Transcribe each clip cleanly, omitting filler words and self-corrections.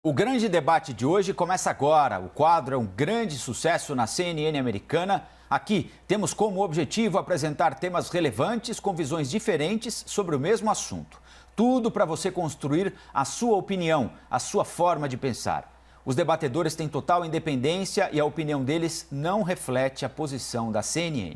O grande debate de hoje começa agora. O quadro é um grande sucesso na CNN americana. Aqui temos como objetivo apresentar temas relevantes com visões diferentes sobre o mesmo assunto. Tudo para você construir a sua opinião, a sua forma de pensar. Os debatedores têm total independência e a opinião deles não reflete a posição da CNN.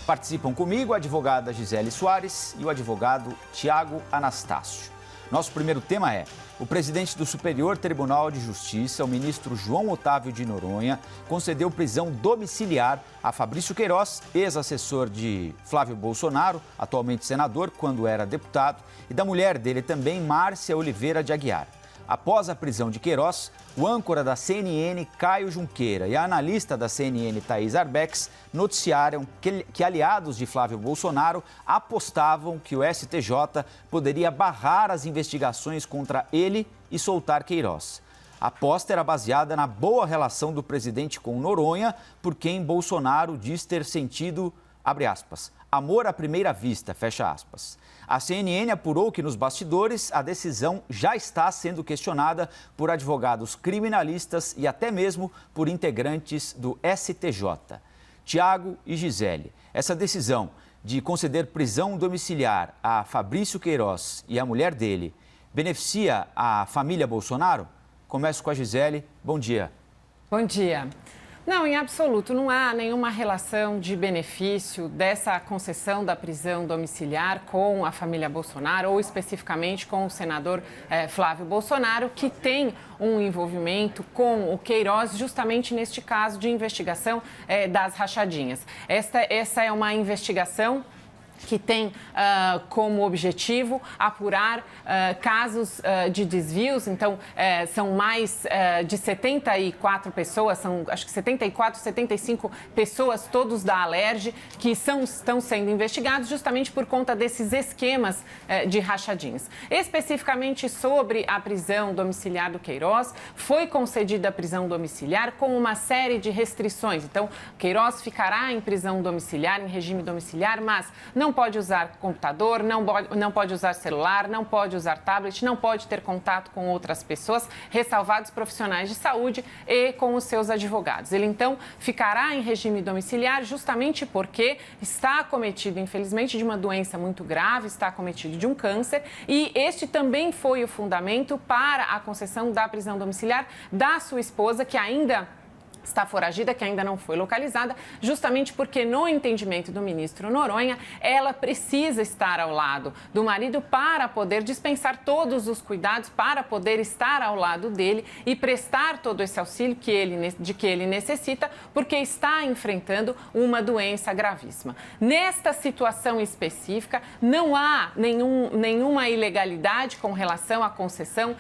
Participam comigo a advogada Gisele Soares e o advogado Tiago Anastácio. Nosso primeiro tema é: o presidente do Superior Tribunal de Justiça, o ministro João Otávio de Noronha, concedeu prisão domiciliar a Fabrício Queiroz, ex-assessor de Flávio Bolsonaro, atualmente senador, quando era deputado, e da mulher dele também, Márcia Oliveira de Aguiar. Após a prisão de Queiroz, o âncora da CNN, Caio Junqueira, e a analista da CNN, Thaís Arbex, noticiaram que aliados de Flávio Bolsonaro apostavam que o STJ poderia barrar as investigações contra ele e soltar Queiroz. A aposta era baseada na boa relação do presidente com Noronha, por quem Bolsonaro diz ter sentido, abre aspas, amor à primeira vista, fecha aspas. A CNN apurou que nos bastidores a decisão já está sendo questionada por advogados criminalistas e até mesmo por integrantes do STJ. Tiago e Gisele, essa decisão de conceder prisão domiciliar a Fabrício Queiroz e a mulher dele beneficia a família Bolsonaro? Começo com a Gisele. Bom dia. Bom dia. Não, em absoluto, não há nenhuma relação de benefício dessa concessão da prisão domiciliar com a família Bolsonaro ou especificamente com o senador Flávio Bolsonaro, que tem um envolvimento com o Queiroz justamente neste caso de investigação das rachadinhas. Essa é uma investigação que tem como objetivo apurar casos de desvios. Então, são mais de 74 pessoas, são acho que 74, 75 pessoas, todos da Alerj, que estão sendo investigados justamente por conta desses esquemas de rachadinhas. Especificamente sobre a prisão domiciliar do Queiroz, foi concedida a prisão domiciliar com uma série de restrições. Então, Queiroz ficará em prisão domiciliar, em regime domiciliar, mas não pode usar computador, não pode usar celular, não pode usar tablet, não pode ter contato com outras pessoas, ressalvados profissionais de saúde e com os seus advogados. Ele, então, ficará em regime domiciliar justamente porque está acometido, infelizmente, de uma doença muito grave, está acometido de um câncer, e este também foi o fundamento para a concessão da prisão domiciliar da sua esposa, que ainda está foragida, que ainda não foi localizada, justamente porque, no entendimento do ministro Noronha, ela precisa estar ao lado do marido para poder dispensar todos os cuidados, para poder estar ao lado dele e prestar todo esse auxílio de que ele necessita, porque está enfrentando uma doença gravíssima. Nesta situação específica, não há nenhuma ilegalidade com relação à concessão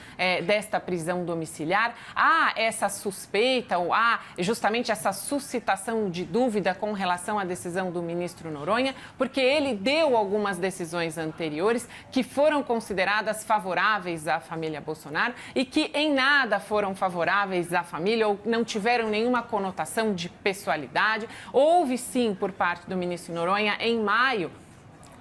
desta prisão domiciliar. Há essa suspeita ou há justamente essa suscitação de dúvida com relação à decisão do ministro Noronha, porque ele deu algumas decisões anteriores que foram consideradas favoráveis à família Bolsonaro e que em nada foram favoráveis à família ou não tiveram nenhuma conotação de pessoalidade. Houve sim, por parte do ministro Noronha, em maio,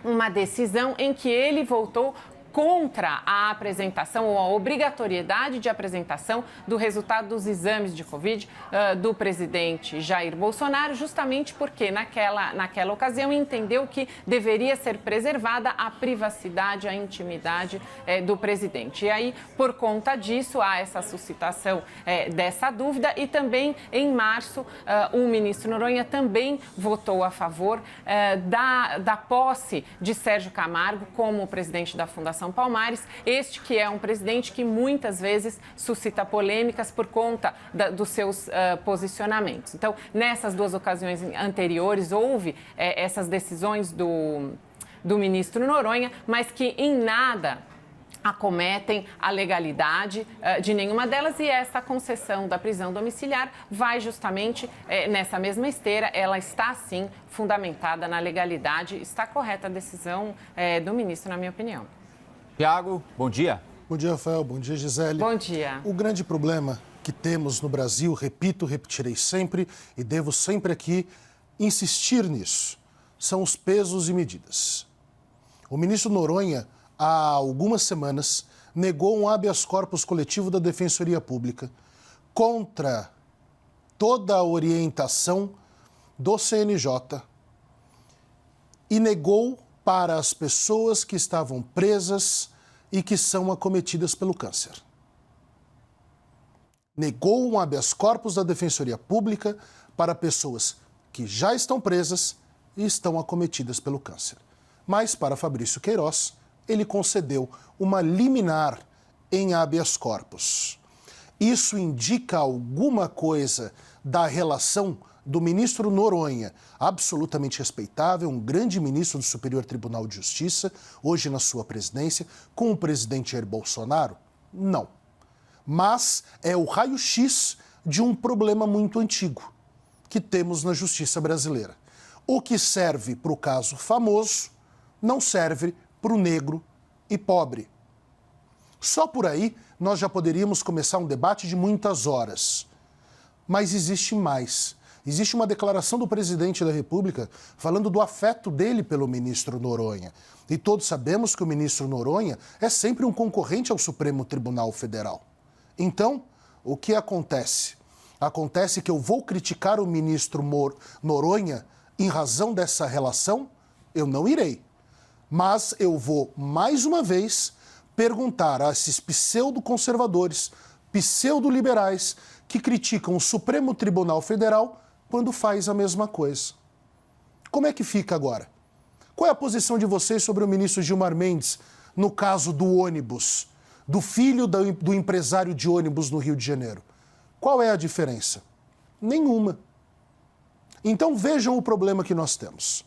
uma decisão em que ele votou contra a apresentação ou a obrigatoriedade de apresentação do resultado dos exames de Covid do presidente Jair Bolsonaro, justamente porque naquela ocasião entendeu que deveria ser preservada a privacidade, a intimidade do presidente. E aí, por conta disso, há essa suscitação dessa dúvida e também, em março, o ministro Noronha também votou a favor da posse de Sérgio Camargo como presidente da Fundação Palmares, este que é um presidente que muitas vezes suscita polêmicas por conta dos seus posicionamentos. Então, nessas duas ocasiões anteriores, houve essas decisões do ministro Noronha, mas que em nada acometem a legalidade de nenhuma delas, e essa concessão da prisão domiciliar vai justamente nessa mesma esteira. Ela está, sim, fundamentada na legalidade. Está correta a decisão do ministro, na minha opinião. Tiago, bom dia. Bom dia, Rafael. Bom dia, Gisele. Bom dia. O grande problema que temos no Brasil, repito, repetirei sempre e devo sempre aqui insistir nisso, são os pesos e medidas. O ministro Noronha há algumas semanas, negou um habeas corpus coletivo da Defensoria Pública contra toda a orientação do CNJ e negou para as pessoas que estavam presas e que são acometidas pelo câncer. Negou um habeas corpus da Defensoria Pública para pessoas que já estão presas e estão acometidas pelo câncer. Mas, para Fabrício Queiroz, ele concedeu uma liminar em habeas corpus. Isso indica alguma coisa da relação do ministro Noronha, absolutamente respeitável, um grande ministro do Superior Tribunal de Justiça, hoje na sua presidência, com o presidente Jair Bolsonaro? Não. Mas é o raio-x de um problema muito antigo que temos na justiça brasileira. O que serve para o caso famoso não serve para o negro e pobre. Só por aí nós já poderíamos começar um debate de muitas horas. Mas existe mais. Existe uma declaração do presidente da República falando do afeto dele pelo ministro Noronha. E todos sabemos que o ministro Noronha é sempre um concorrente ao Supremo Tribunal Federal. Então, o que acontece? Acontece que eu vou criticar o ministro Noronha em razão dessa relação? Eu não irei. Mas eu vou, mais uma vez, perguntar a esses pseudo-conservadores, pseudo-liberais, que criticam o Supremo Tribunal Federal quando faz a mesma coisa. Como é que fica agora? Qual é a posição de vocês sobre o ministro Gilmar Mendes no caso do ônibus, do filho do empresário de ônibus no Rio de Janeiro? Qual é a diferença? Nenhuma. Então vejam o problema que nós temos.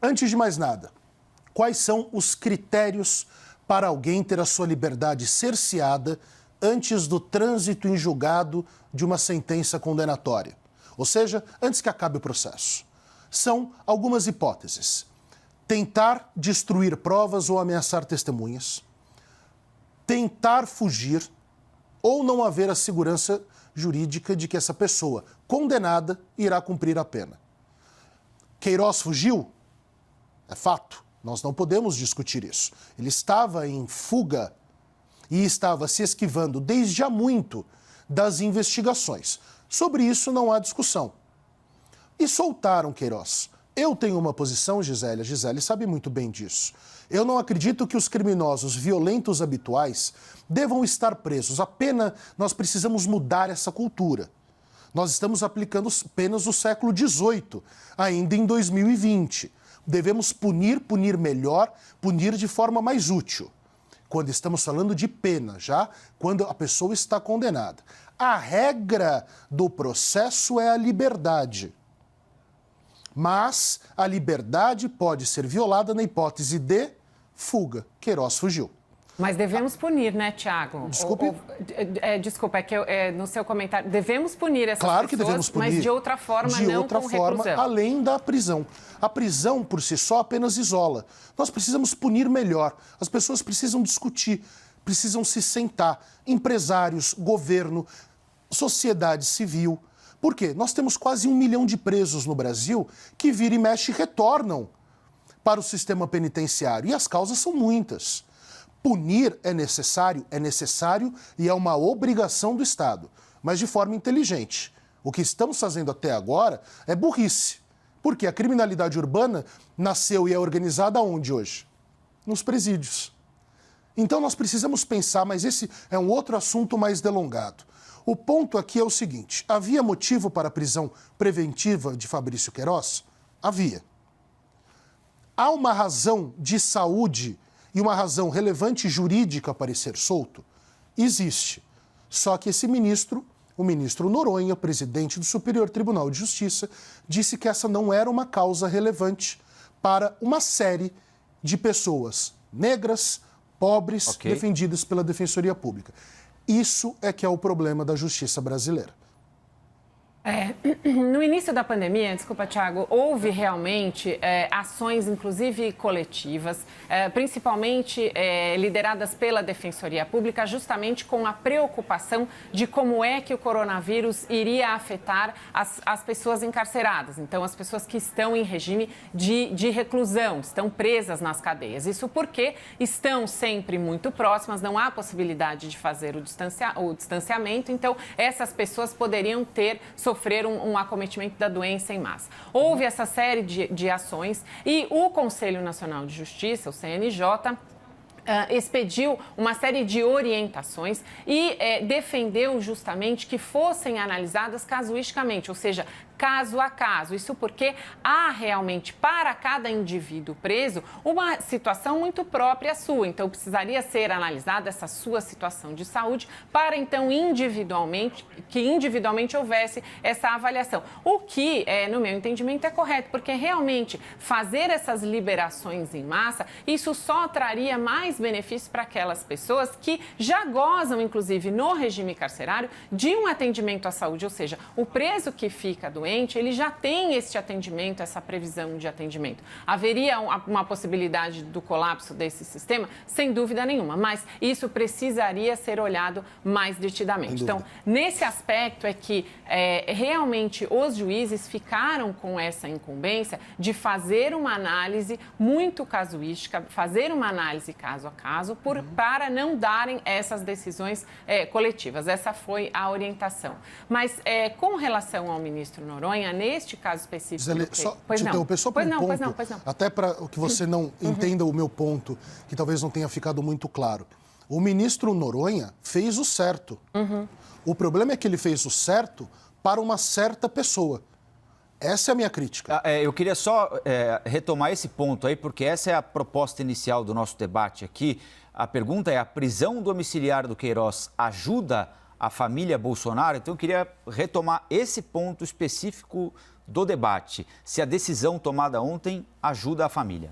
Antes de mais nada, quais são os critérios para alguém ter a sua liberdade cerceada antes do trânsito em julgado de uma sentença condenatória? Ou seja, antes que acabe o processo. São algumas hipóteses. Tentar destruir provas ou ameaçar testemunhas, tentar fugir ou não haver a segurança jurídica de que essa pessoa condenada irá cumprir a pena. Queiroz fugiu? É fato. Nós não podemos discutir isso. Ele estava em fuga e estava se esquivando desde há muito das investigações. Sobre isso não há discussão. E soltaram Queiroz. Eu tenho uma posição, Gisele, a Gisele sabe muito bem disso. Eu não acredito que os criminosos violentos habituais devam estar presos. A pena, nós precisamos mudar essa cultura. Nós estamos aplicando penas do século XVIII, ainda em 2020. Devemos punir melhor, punir de forma mais útil. Quando estamos falando de pena, já quando a pessoa está condenada. A regra do processo é a liberdade. Mas a liberdade pode ser violada na hipótese de fuga. Queiroz fugiu. Mas devemos punir, né, Tiago? Desculpe? Desculpa, é que no seu comentário... Devemos punir essas claro que pessoas, devemos punir. mas de outra forma, de não outra com forma, reclusão. além da prisão. A prisão, por si só, apenas isola. Nós precisamos punir melhor. As pessoas precisam discutir, precisam se sentar. Empresários, governo, sociedade civil. Por quê? Nós temos quase 1 milhão de presos no Brasil que vira e mexe retornam para o sistema penitenciário. E as causas são muitas. Punir é necessário e é uma obrigação do Estado, mas de forma inteligente. O que estamos fazendo até agora é burrice, porque a criminalidade urbana nasceu e é organizada onde hoje? Nos presídios. Então nós precisamos pensar, mas esse é um outro assunto mais delongado. O ponto aqui é o seguinte: havia motivo para a prisão preventiva de Fabrício Queiroz? Havia. Há uma razão de saúde e uma razão relevante jurídica para ele ser solto? Existe. Só que esse ministro, o ministro Noronha, presidente do Superior Tribunal de Justiça, disse que essa não era uma causa relevante para uma série de pessoas negras, pobres, defendidas pela Defensoria Pública. Isso é que é o problema da justiça brasileira. No início da pandemia, desculpa, Thiago, houve realmente ações, inclusive coletivas, principalmente lideradas pela Defensoria Pública, justamente com a preocupação de como é que o coronavírus iria afetar as pessoas encarceradas. Então, as pessoas que estão em regime de reclusão, estão presas nas cadeias. Isso porque estão sempre muito próximas, não há possibilidade de fazer o distanciamento. Então, essas pessoas poderiam sofrer um acometimento da doença em massa. Houve essa série de ações e o Conselho Nacional de Justiça, o CNJ, expediu uma série de orientações e defendeu justamente que fossem analisadas casuisticamente, ou seja, caso a caso. Isso porque há realmente, para cada indivíduo preso, uma situação muito própria sua. Então, precisaria ser analisada essa sua situação de saúde para, então, que individualmente houvesse essa avaliação. O que, no meu entendimento, é correto, porque realmente fazer essas liberações em massa, isso só traria mais benefícios para aquelas pessoas que já gozam, inclusive, no regime carcerário, de um atendimento à saúde. Ou seja, o preso que fica doente, ele já tem este atendimento, essa previsão de atendimento. Haveria uma possibilidade do colapso desse sistema? Sem dúvida nenhuma, mas isso precisaria ser olhado mais detidamente. Então, nesse aspecto é que realmente os juízes ficaram com essa incumbência de fazer uma análise muito casuística, fazer uma análise caso a caso, para não darem essas decisões coletivas. Essa foi a orientação. Mas com relação ao ministro Noronha, neste caso específico... Gisele, só te interromper só por um ponto, até para que você não entenda o meu ponto, que talvez não tenha ficado muito claro. O ministro Noronha fez o certo. O problema é que ele fez o certo para uma certa pessoa. Essa é a minha crítica. Eu queria só retomar esse ponto aí, porque essa é a proposta inicial do nosso debate aqui. A pergunta é: a prisão domiciliar do Queiroz ajuda a família Bolsonaro? Então, eu queria retomar esse ponto específico do debate. Se a decisão tomada ontem ajuda a família.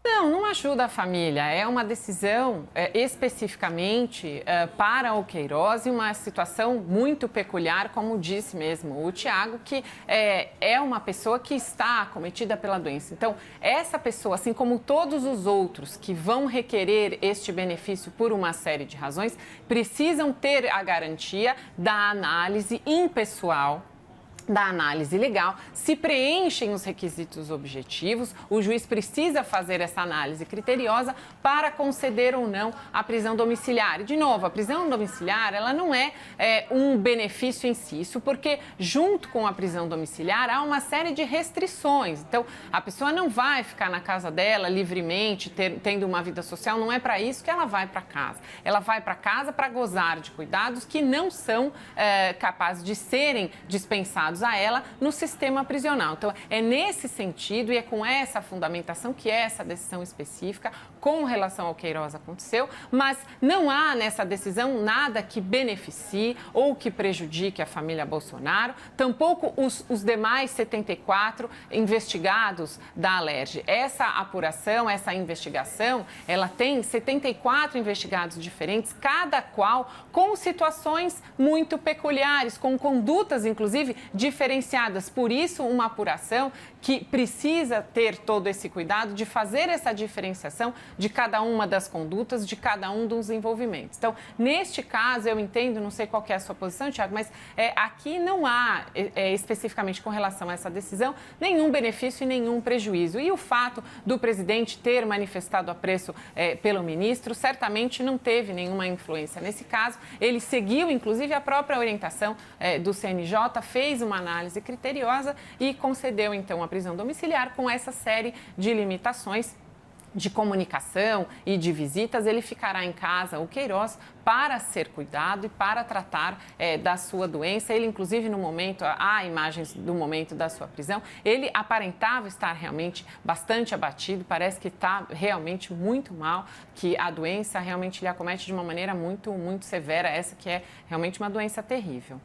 Não ajuda a família. É uma decisão especificamente para o Queiroz e uma situação muito peculiar, como disse mesmo o Thiago, que é uma pessoa que está acometida pela doença. Então, essa pessoa, assim como todos os outros que vão requerer este benefício por uma série de razões, precisam ter a garantia da análise impessoal, da análise legal, se preenchem os requisitos objetivos, o juiz precisa fazer essa análise criteriosa para conceder ou não a prisão domiciliar. E, de novo, a prisão domiciliar, ela não é um benefício em si, isso porque, junto com a prisão domiciliar, há uma série de restrições. Então, a pessoa não vai ficar na casa dela livremente, tendo uma vida social, não é para isso que ela vai para casa. Ela vai para casa para gozar de cuidados que não são capazes de serem dispensados a ela no sistema prisional. Então, é nesse sentido e é com essa fundamentação que essa decisão específica com relação ao Queiroz aconteceu, mas não há nessa decisão nada que beneficie ou que prejudique a família Bolsonaro, tampouco os demais 74 investigados da Alerj. Essa apuração, essa investigação, ela tem 74 investigados diferentes, cada qual com situações muito peculiares, com condutas, inclusive, diferenciadas. Por isso, uma apuração que precisa ter todo esse cuidado de fazer essa diferenciação de cada uma das condutas, de cada um dos envolvimentos. Então, neste caso, eu entendo, não sei qual que é a sua posição, Thiago, mas aqui não há, especificamente com relação a essa decisão, nenhum benefício e nenhum prejuízo. E o fato do presidente ter manifestado apreço pelo ministro, certamente não teve nenhuma influência nesse caso. Ele seguiu, inclusive, a própria orientação do CNJ, fez uma análise criteriosa e concedeu, então, a prisão domiciliar com essa série de limitações de comunicação e de visitas. Ele ficará em casa, o Queiroz, para ser cuidado e para tratar da sua doença. Ele, inclusive, no momento, há imagens do momento da sua prisão, ele aparentava estar realmente bastante abatido, parece que está realmente muito mal, que a doença realmente lhe acomete de uma maneira muito, muito severa, essa que é realmente uma doença terrível.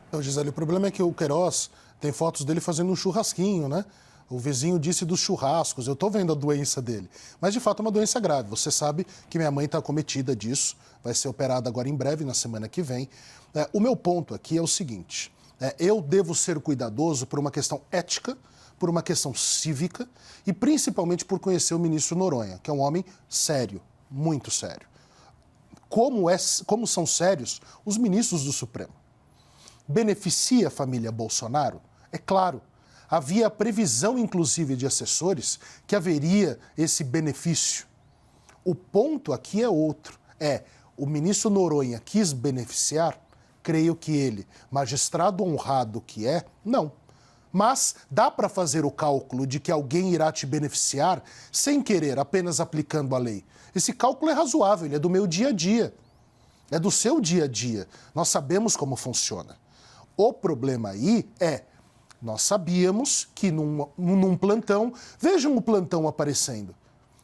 Então, Gisele, o problema é que o Queiroz tem fotos dele fazendo um churrasquinho, né? O vizinho disse dos churrascos, eu estou vendo a doença dele. Mas, de fato, é uma doença grave. Você sabe que minha mãe está acometida disso, vai ser operada agora em breve, na semana que vem. O meu ponto aqui é o seguinte: Eu devo ser cuidadoso por uma questão ética, por uma questão cívica e principalmente por conhecer o ministro Noronha, que é um homem sério, muito sério. Como são sérios os ministros do Supremo. Beneficia a família Bolsonaro? É claro. Havia a previsão, inclusive, de assessores que haveria esse benefício. O ponto aqui é outro. O ministro Noronha quis beneficiar? Creio que ele, magistrado honrado que é, não. Mas dá para fazer o cálculo de que alguém irá te beneficiar sem querer, apenas aplicando a lei. Esse cálculo é razoável, ele é do meu dia a dia. É do seu dia a dia. Nós sabemos como funciona. O problema aí nós sabíamos que num plantão, vejam o plantão aparecendo.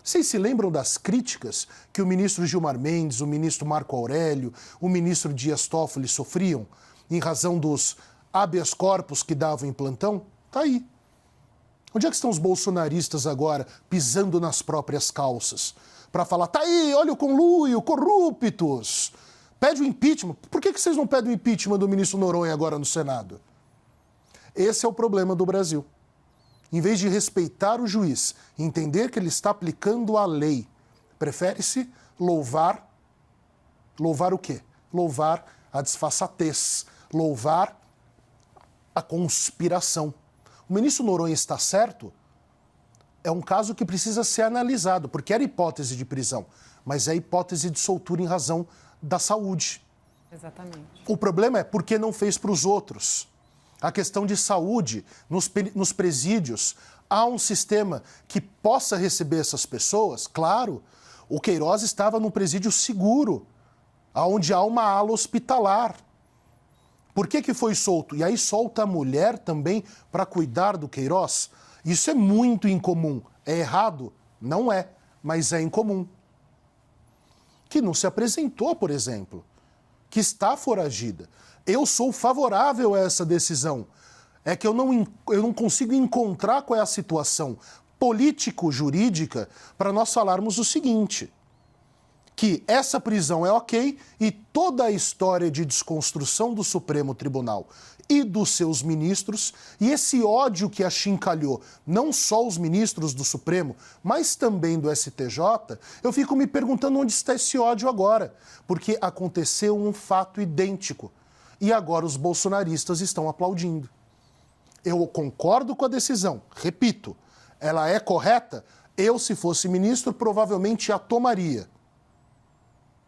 Vocês se lembram das críticas que o ministro Gilmar Mendes, o ministro Marco Aurélio, o ministro Dias Toffoli sofriam em razão dos habeas corpus que davam em plantão? Tá aí. Onde é que estão os bolsonaristas agora pisando nas próprias calças? Para falar, tá aí, olha o conluio, corruptos. Pede o impeachment. Por que vocês não pedem o impeachment do ministro Noronha agora no Senado? Esse é o problema do Brasil. Em vez de respeitar o juiz, entender que ele está aplicando a lei, prefere-se louvar o quê? Louvar a desfaçatez, louvar a conspiração. O ministro Noronha está certo? É um caso que precisa ser analisado, porque era hipótese de prisão, mas é hipótese de soltura em razão da saúde. Exatamente. O problema é por que não fez para os outros. A questão de saúde, nos presídios, há um sistema que possa receber essas pessoas? Claro, o Queiroz estava num presídio seguro, onde há uma ala hospitalar. Por que foi solto? E aí solta a mulher também para cuidar do Queiroz? Isso é muito incomum. É errado? Não é, mas é incomum. Que não se apresentou, por exemplo, que está foragida. Eu sou favorável a essa decisão. É que eu não consigo encontrar qual é a situação político-jurídica para nós falarmos o seguinte, que essa prisão é ok e toda a história de desconstrução do Supremo Tribunal e dos seus ministros, e esse ódio que achincalhou não só os ministros do Supremo, mas também do STJ, eu fico me perguntando onde está esse ódio agora, porque aconteceu um fato idêntico. E agora os bolsonaristas estão aplaudindo. Eu concordo com a decisão, repito, ela é correta? Eu, se fosse ministro, provavelmente a tomaria.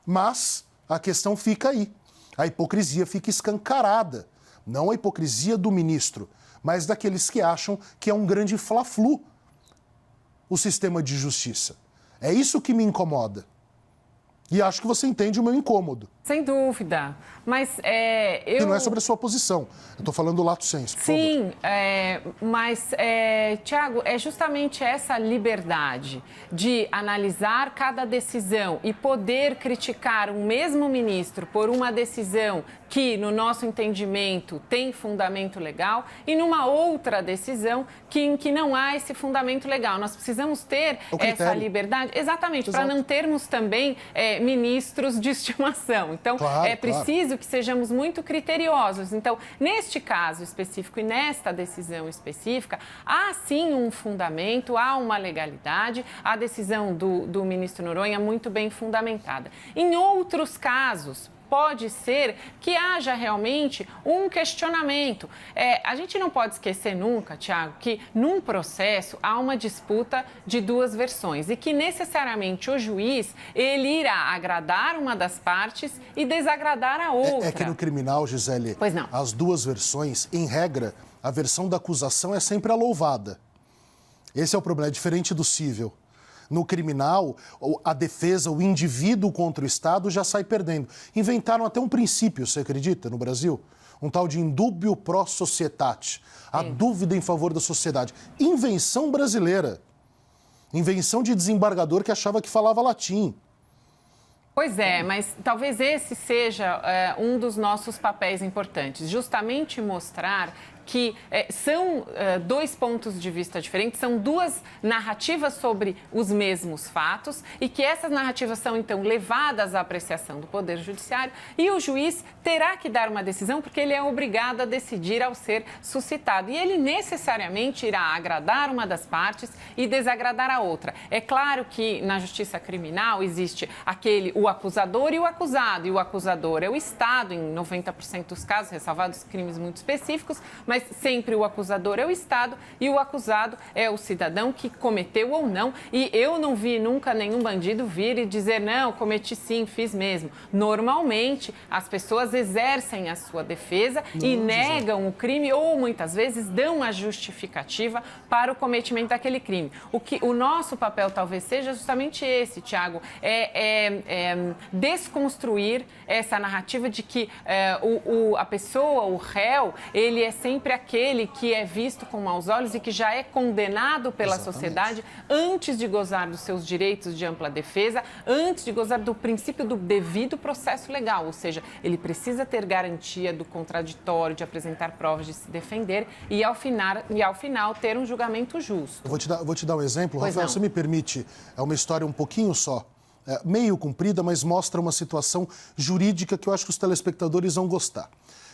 Mas a questão fica aí. A hipocrisia fica escancarada. Não a hipocrisia do ministro, mas daqueles que acham que é um grande fla-flu o sistema de justiça. É isso que me incomoda. E acho que você entende o meu incômodo. Sem dúvida. Mas Que não é sobre a sua posição. Eu estou falando do lato sensu, por Sim, favor. mas, Tiago, é justamente essa liberdade de analisar cada decisão e poder criticar um mesmo ministro por uma decisão que, no nosso entendimento, tem fundamento legal e numa outra decisão em que não há esse fundamento legal. Nós precisamos ter essa liberdade, exatamente, para não termos também ministros de estimação. Então, claro, preciso que sejamos muito criteriosos. Então, neste caso específico e nesta decisão específica, há sim um fundamento, há uma legalidade, a decisão do ministro Noronha é muito bem fundamentada. Em outros casos, pode ser que haja realmente um questionamento. A gente não pode esquecer nunca, Tiago, que num processo há uma disputa de duas versões e que necessariamente o juiz ele irá agradar uma das partes e desagradar a outra. É que no criminal, Gisele, pois não, as duas versões, em regra, a versão da acusação é sempre a louvada. Esse é o problema, é diferente do cível. No criminal, a defesa, o indivíduo contra o Estado já sai perdendo. Inventaram até um princípio, você acredita, no Brasil? Um tal de indubio pro societate. A dúvida em favor da sociedade. Invenção brasileira. Invenção de desembargador que achava que falava latim. Pois é, mas talvez esse seja um dos nossos papéis importantes, justamente mostrar que são dois pontos de vista diferentes, são duas narrativas sobre os mesmos fatos e que essas narrativas são, então, levadas à apreciação do Poder Judiciário e o juiz terá que dar uma decisão porque ele é obrigado a decidir ao ser suscitado. E ele necessariamente irá agradar uma das partes e desagradar a outra. É claro que na justiça criminal existe o acusador e o acusador é o Estado, em 90% dos casos, ressalvados crimes muito específicos, mas sempre o acusador é o Estado e o acusado é o cidadão que cometeu ou não. E eu não vi nunca nenhum bandido vir e dizer, não, cometi sim, fiz mesmo. Normalmente, as pessoas exercem a sua defesa e negam o crime ou, muitas vezes, dão a justificativa para o cometimento daquele crime. O nosso papel talvez seja justamente esse, Tiago, desconstruir essa narrativa de que a pessoa, o réu, ele é sempre aquele que é visto com maus olhos e que já é condenado pela sociedade antes de gozar dos seus direitos de ampla defesa, antes de gozar do princípio do devido processo legal, ou seja, ele precisa ter garantia do contraditório, de apresentar provas, de se defender e ao final ter um julgamento justo. Eu vou te dar um exemplo, Rafael, você me permite, é uma história um pouquinho só, meio comprida, mas mostra uma situação jurídica que eu acho que os telespectadores vão gostar.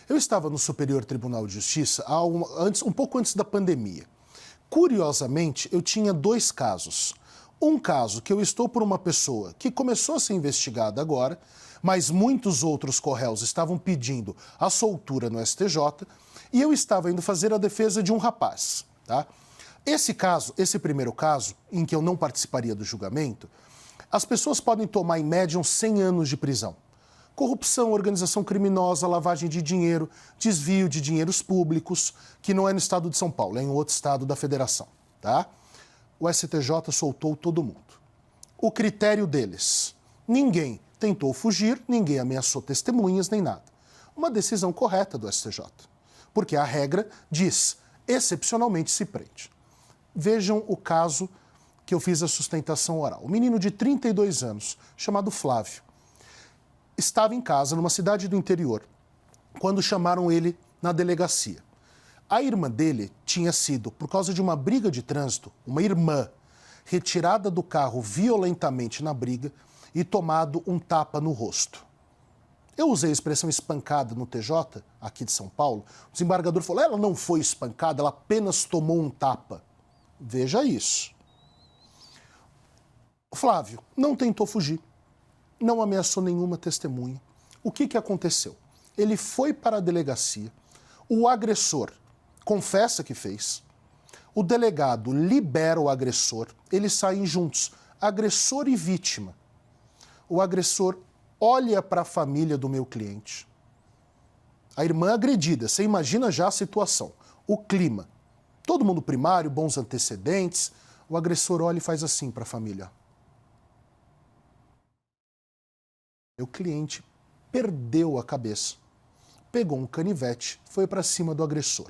Eu estava no Superior Tribunal de Justiça um pouco antes da pandemia. Curiosamente, eu tinha dois casos. Um caso que eu estou por uma pessoa que começou a ser investigada agora, mas muitos outros corréus estavam pedindo a soltura no STJ e eu estava indo fazer a defesa de um rapaz, tá? Esse primeiro caso, em que eu não participaria do julgamento, as pessoas podem tomar, em média, uns 100 anos de prisão. Corrupção, organização criminosa, lavagem de dinheiro, desvio de dinheiros públicos, que não é no estado de São Paulo, é em outro estado da federação, tá? O STJ soltou todo mundo. O critério deles, ninguém tentou fugir, ninguém ameaçou testemunhas, nem nada. Uma decisão correta do STJ, porque a regra diz, excepcionalmente se prende. Vejam o caso que eu fiz a sustentação oral. Um menino de 32 anos, chamado Flávio, estava em casa, numa cidade do interior, quando chamaram ele na delegacia. A irmã dele tinha sido, por causa de uma briga de trânsito, uma irmã, retirada do carro violentamente na briga e tomado um tapa no rosto. Eu usei a expressão espancada no TJ, aqui de São Paulo. O desembargador falou, ela não foi espancada, ela apenas tomou um tapa. Veja isso. O Flávio não tentou fugir, não ameaçou nenhuma testemunha. O que aconteceu? Ele foi para a delegacia, o agressor confessa que fez, o delegado libera o agressor, eles saem juntos, agressor e vítima. O agressor olha para a família do meu cliente. A irmã agredida, você imagina já a situação, o clima. Todo mundo primário, bons antecedentes. O agressor olha e faz assim para a família. Meu cliente perdeu a cabeça. Pegou um canivete, foi para cima do agressor.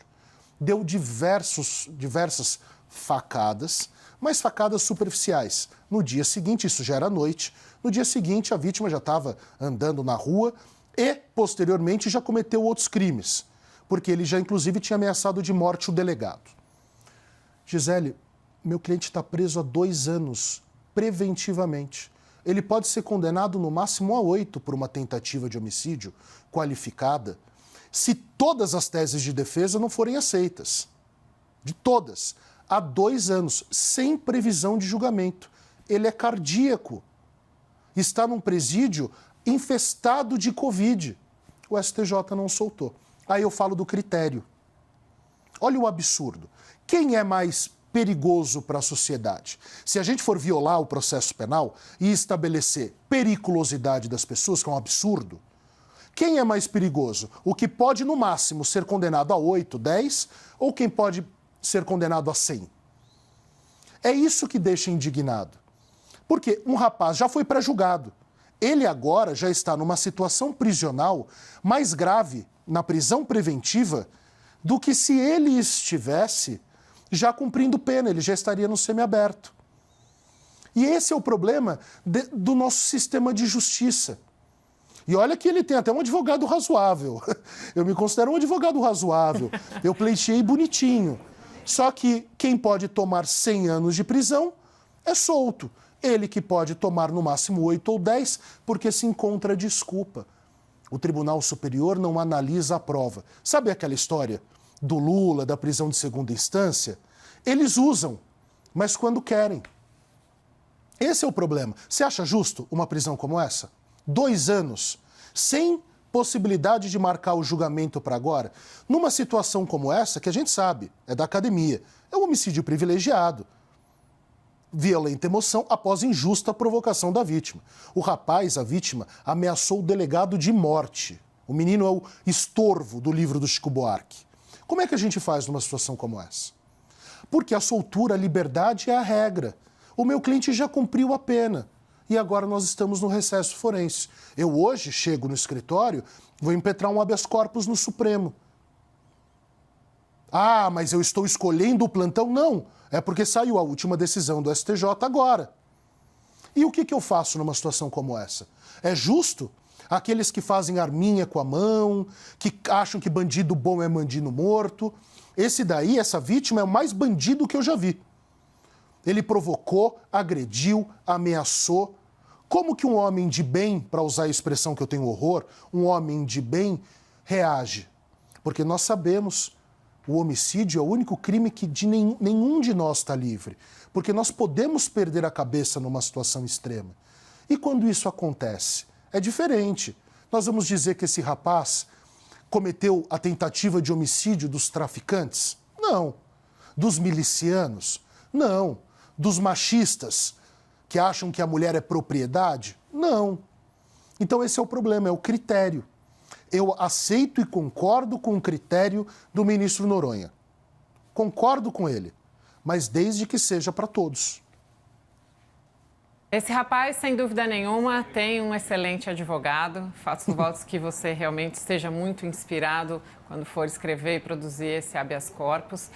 Deu diversas facadas, mas facadas superficiais. No dia seguinte, isso já era noite, no dia seguinte a vítima já estava andando na rua e, posteriormente, já cometeu outros crimes, porque ele já, inclusive, tinha ameaçado de morte o delegado. Gisele, meu cliente está preso há 2 anos, preventivamente. Ele pode ser condenado no máximo a 8 por uma tentativa de homicídio qualificada, se todas as teses de defesa não forem aceitas. De todas. Há 2 anos, sem previsão de julgamento. Ele é cardíaco. Está num presídio infestado de Covid. O STJ não soltou. Aí eu falo do critério. Olha o absurdo. Quem é mais perigoso para a sociedade? Se a gente for violar o processo penal e estabelecer periculosidade das pessoas, que é um absurdo, quem é mais perigoso? O que pode, no máximo, ser condenado a 8, 10, ou quem pode ser condenado a 100? É isso que deixa indignado. Porque um rapaz já foi pré-julgado. Ele agora já está numa situação prisional mais grave na prisão preventiva do que se ele estivesse já cumprindo pena, ele já estaria no semiaberto. E esse é o problema do nosso sistema de justiça. E olha que ele tem até um advogado razoável. Eu me considero um advogado razoável. Eu pleiteei bonitinho. Só que quem pode tomar 100 anos de prisão é solto. Ele que pode tomar no máximo 8 ou 10 porque se encontra desculpa. O Tribunal Superior não analisa a prova. Sabe aquela história do Lula, da prisão de segunda instância? Eles usam, mas quando querem. Esse é o problema. Você acha justo uma prisão como essa? 2 anos, sem possibilidade de marcar o julgamento para agora? Numa situação como essa, que a gente sabe, é da academia, é um homicídio privilegiado. Violenta emoção após injusta provocação da vítima. O rapaz, a vítima, ameaçou o delegado de morte. O menino é o estorvo do livro do Chico Buarque. Como é que a gente faz numa situação como essa? Porque a soltura, a liberdade é a regra. O meu cliente já cumpriu a pena e agora nós estamos no recesso forense. Eu hoje chego no escritório, vou impetrar um habeas corpus no Supremo. Ah, mas eu estou escolhendo o plantão? Não, é porque saiu a última decisão do STJ agora. E o que eu faço numa situação como essa? É justo? Aqueles que fazem arminha com a mão, que acham que bandido bom é bandido morto. Esse daí, essa vítima, é o mais bandido que eu já vi. Ele provocou, agrediu, ameaçou. Como que um homem de bem, para usar a expressão que eu tenho horror, um homem de bem reage? Porque nós sabemos, o homicídio é o único crime que nenhum de nós está livre. Porque nós podemos perder a cabeça numa situação extrema. E quando isso acontece? É diferente. Nós vamos dizer que esse rapaz cometeu a tentativa de homicídio dos traficantes? Não. Dos milicianos? Não. Dos machistas que acham que a mulher é propriedade? Não. Então esse é o problema, é o critério. Eu aceito e concordo com o critério do ministro Noronha. Concordo com ele, mas desde que seja para todos. Esse rapaz, sem dúvida nenhuma, tem um excelente advogado. Faço votos que você realmente esteja muito inspirado quando for escrever e produzir esse habeas corpus.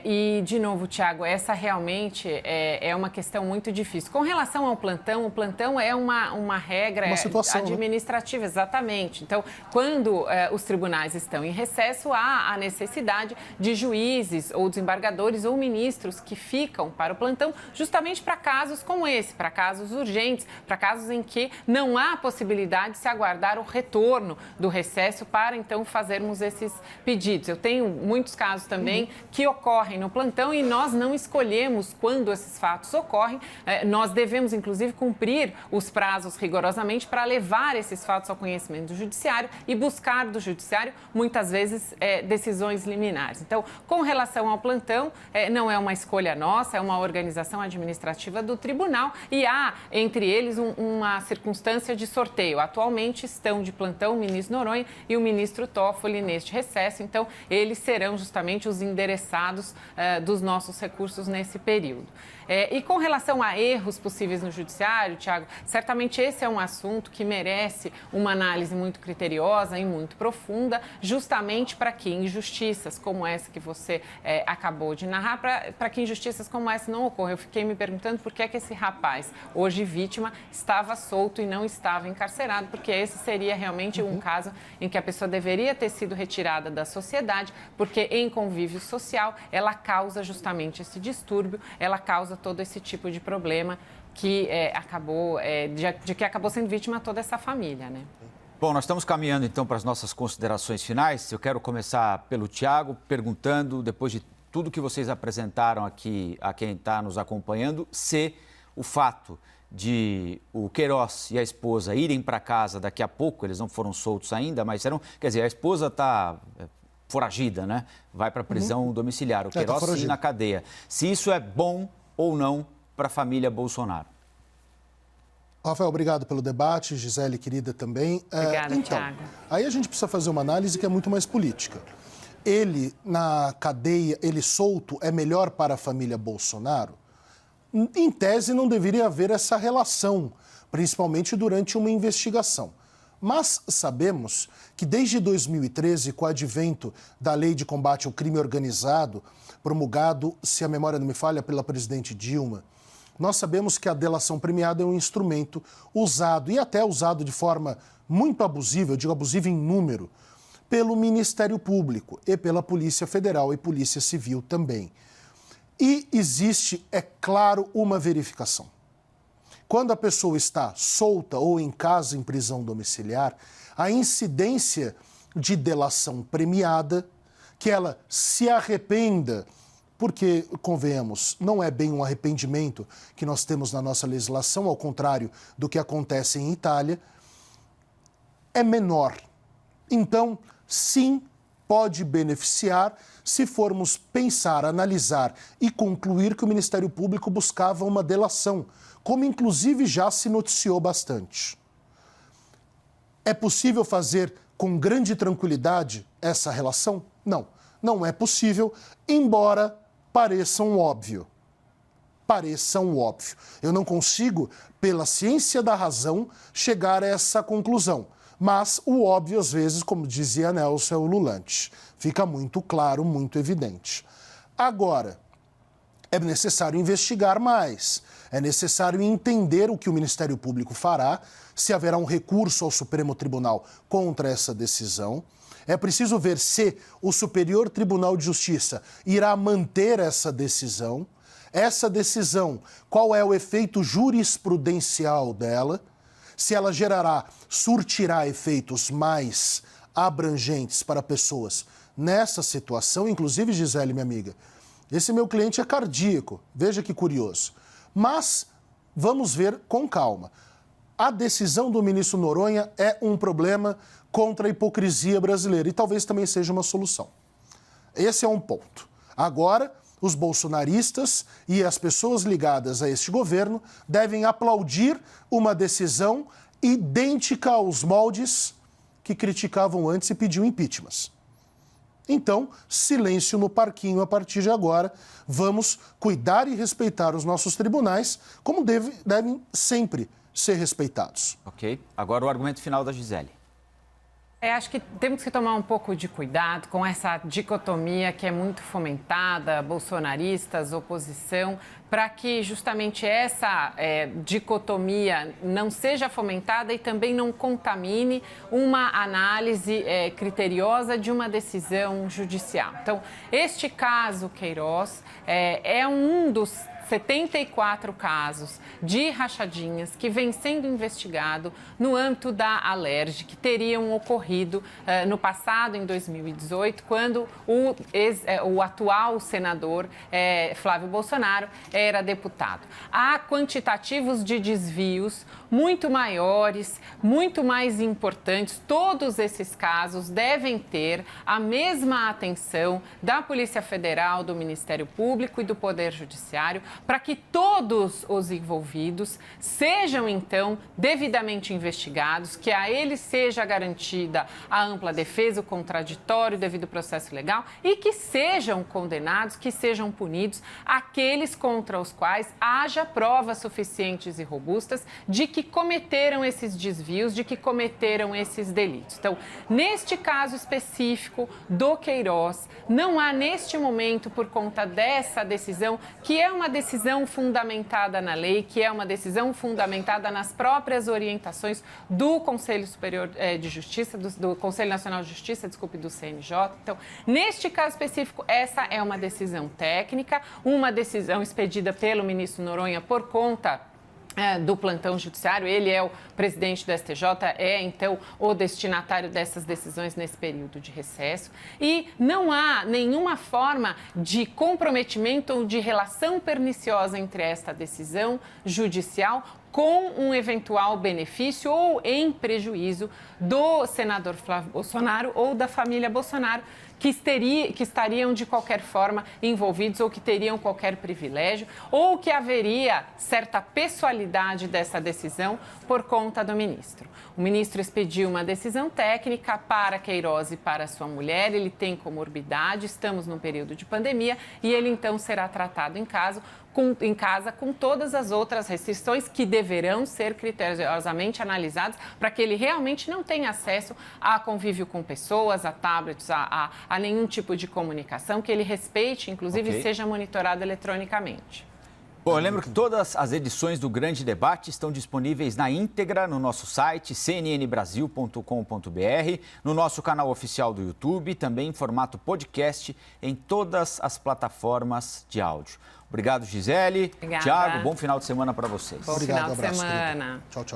E, de novo, Tiago, essa realmente é uma questão muito difícil. Com relação ao plantão, o plantão é uma regra administrativa, né? Exatamente. Então, quando os tribunais estão em recesso, há a necessidade de juízes ou desembargadores ou ministros que ficam para o plantão justamente para casos como esse, para casos urgentes, para casos em que não há possibilidade de se aguardar o retorno do recesso para, então, fazermos esses pedidos. Eu tenho muitos casos também que ocorrem no plantão e nós não escolhemos quando esses fatos ocorrem. Nós devemos, inclusive, cumprir os prazos rigorosamente para levar esses fatos ao conhecimento do judiciário e buscar do judiciário, muitas vezes, decisões liminares. Então, com relação ao plantão, não é uma escolha nossa, é uma organização administrativa do tribunal e há, entre eles, uma circunstância de sorteio. Atualmente estão de plantão o ministro Noronha e o ministro Toffoli neste recesso, então eles serão justamente os endereçados dos nossos recursos nesse período. E com relação a erros possíveis no judiciário, Tiago, certamente esse é um assunto que merece uma análise muito criteriosa e muito profunda, justamente para que injustiças como essa que você acabou de narrar, para que injustiças como essa não ocorram. Eu fiquei me perguntando por que é que esse rapaz, hoje vítima, estava solto e não estava encarcerado, porque esse seria realmente um caso em que a pessoa deveria ter sido retirada da sociedade, porque em convívio social ela causa justamente esse distúrbio, ela causa todo esse tipo de problema que de que acabou sendo vítima toda essa família, né? Bom, nós estamos caminhando então para as nossas considerações finais. Eu quero começar pelo Tiago, perguntando, depois de tudo que vocês apresentaram aqui a quem está nos acompanhando, se o fato de o Queiroz e a esposa irem para casa daqui a pouco, eles não foram soltos ainda, mas serão, quer dizer, a esposa está foragida, né? Vai para a prisão domiciliar, o Queiroz sim na cadeia. Se isso é bom ou não para a família Bolsonaro. Rafael, obrigado pelo debate, Gisele, querida, também. Obrigada, então, Thiago. Aí a gente precisa fazer uma análise que é muito mais política. Ele, na cadeia, ele solto, é melhor para a família Bolsonaro? Em tese, não deveria haver essa relação, principalmente durante uma investigação. Mas sabemos que desde 2013, com o advento da Lei de Combate ao Crime Organizado, promulgado, se a memória não me falha, pela presidente Dilma, Nós sabemos que a delação premiada é um instrumento usado, e até usado de forma muito abusiva, eu digo abusiva em número, pelo Ministério Público e pela Polícia Federal e Polícia Civil também. E existe, é claro, uma verificação. Quando a pessoa está solta ou em casa em prisão domiciliar, a incidência de delação premiada, que ela se arrependa, porque, convenhamos, não é bem um arrependimento que nós temos na nossa legislação, ao contrário do que acontece em Itália, é menor. Então, sim, pode beneficiar se formos pensar, analisar e concluir que o Ministério Público buscava uma delação, como inclusive já se noticiou bastante. É possível fazer com grande tranquilidade essa relação? Não, não é possível, embora pareça um óbvio. Pareça um óbvio. Eu não consigo, pela ciência da razão, chegar a essa conclusão. Mas o óbvio, às vezes, como dizia Nelson, é ululante. Fica muito claro, muito evidente. Agora, é necessário investigar mais. É necessário entender o que o Ministério Público fará, se haverá um recurso ao Supremo Tribunal contra essa decisão. É preciso ver se o Superior Tribunal de Justiça irá manter essa decisão. Essa decisão, qual é o efeito jurisprudencial dela? Se ela surtirá efeitos mais abrangentes para pessoas nessa situação, inclusive, Gisele, minha amiga, esse meu cliente é cardíaco, veja que curioso. Mas vamos ver com calma. A decisão do ministro Noronha é um problema contra a hipocrisia brasileira e talvez também seja uma solução. Esse é um ponto. Agora, os bolsonaristas e as pessoas ligadas a este governo devem aplaudir uma decisão idêntica aos moldes que criticavam antes e pediam impeachment. Então, silêncio no parquinho a partir de agora. Vamos cuidar e respeitar os nossos tribunais como devem sempre ser respeitados. Ok. Agora o argumento final da Gisele. Acho que temos que tomar um pouco de cuidado com essa dicotomia que é muito fomentada, bolsonaristas, oposição, para que justamente essa dicotomia não seja fomentada e também não contamine uma análise criteriosa de uma decisão judicial. Então, este caso, Queiroz, é um dos 74 casos de rachadinhas que vem sendo investigado no âmbito da Alerj, que teriam ocorrido no passado, em 2018, quando o atual senador Flávio Bolsonaro era deputado. Há quantitativos de desvios muito maiores, muito mais importantes. Todos esses casos devem ter a mesma atenção da Polícia Federal, do Ministério Público e do Poder Judiciário, para que todos os envolvidos sejam, então, devidamente investigados, que a eles seja garantida a ampla defesa, o contraditório, o devido processo legal e que sejam condenados, que sejam punidos aqueles contra os quais haja provas suficientes e robustas de que cometeram esses desvios, de que cometeram esses delitos. Então, neste caso específico do Queiroz, não há neste momento, por conta dessa decisão, que é uma decisão fundamentada na lei, que é uma decisão fundamentada nas próprias orientações do Conselho Superior de Justiça, do Conselho Nacional de Justiça, do CNJ. Então, neste caso específico, essa é uma decisão técnica, uma decisão expedida pelo ministro Noronha por conta do plantão judiciário. Ele é o presidente do STJ, é então o destinatário dessas decisões nesse período de recesso. E não há nenhuma forma de comprometimento ou de relação perniciosa entre esta decisão judicial com um eventual benefício ou em prejuízo do senador Flávio Bolsonaro ou da família Bolsonaro, que estariam de qualquer forma envolvidos ou que teriam qualquer privilégio ou que haveria certa pessoalidade dessa decisão por conta do ministro. O ministro expediu uma decisão técnica para Queiroz e para sua mulher. Ele tem comorbidade, estamos num período de pandemia e ele então será tratado em casa com todas as outras restrições que deverão ser criteriosamente analisadas para que ele realmente não tenha acesso a convívio com pessoas, a tablets, a nenhum tipo de comunicação, que ele respeite, inclusive, seja monitorado eletronicamente. Bom, eu lembro que todas as edições do Grande Debate estão disponíveis na íntegra no nosso site cnnbrasil.com.br, no nosso canal oficial do YouTube, também em formato podcast em todas as plataformas de áudio. Obrigado, Gisele. Obrigada. Tiago, bom final de semana para vocês. Bom Obrigado, final de abraço, semana. querido. Tchau, tchau.